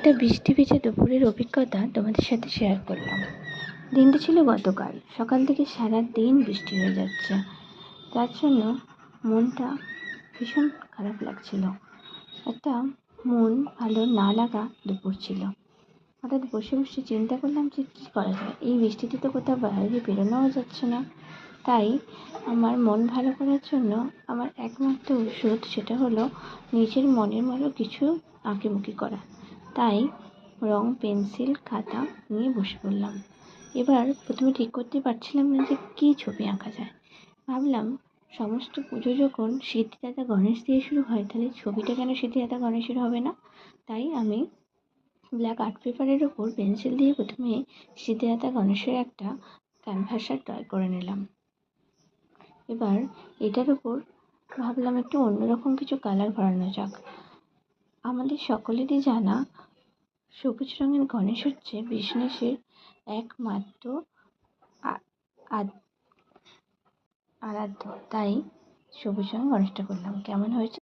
একটা বৃষ্টি ভিজে দুপুরের অভিজ্ঞতা তোমাদের সাথে শেয়ার করলাম। দিনটা ছিল গতকাল, সকাল থেকে সারা দিন বৃষ্টি হয়ে যাচ্ছে। তার জন্য মনটা ভীষণ খারাপ লাগছিল। একটা মন ভালো না লাগা দুপুর ছিল। হঠাৎ বসে বসে চিন্তা করলাম যে কী করা যায়, এই বৃষ্টিতে তো কোথাও বাইরে বেরোনোও যাচ্ছে না। তাই আমার মন ভালো করার জন্য আমার একমাত্র ওষুধ সেটা হলো নিজের মনের মতো কিছু আঁকিবুকি করা। তাই রং, পেন্সিল, খাতা নিয়ে বসে পড়লাম। এবার প্রথমে ঠিক করতে পারছিলাম না যে কী ছবি আঁকা যায়। ভাবলাম সমস্ত পুজো যখন সিদ্ধিদাতা গণেশ দিয়ে শুরু হয়, তাহলে ছবিটা কেন সিদ্ধিদাতা গণেশের হবে না। তাই আমি ব্ল্যাক আর্ট পেপারের ওপর পেন্সিল দিয়ে প্রথমে সিদ্ধিদাতা গণেশের একটা ক্যানভাসের ট্রাই করে নিলাম। এবার এটার উপর ভাবলাম একটু অন্যরকম কিছু কালার ভরানো যাক। আমাদের সকলেরই জানা সবুজ রঙের গণেশ হচ্ছে বিষ্ণুর একমাত্র আরাধ্য। তাই সবুজ রঙের গণেশটা করলাম। কেমন হয়েছে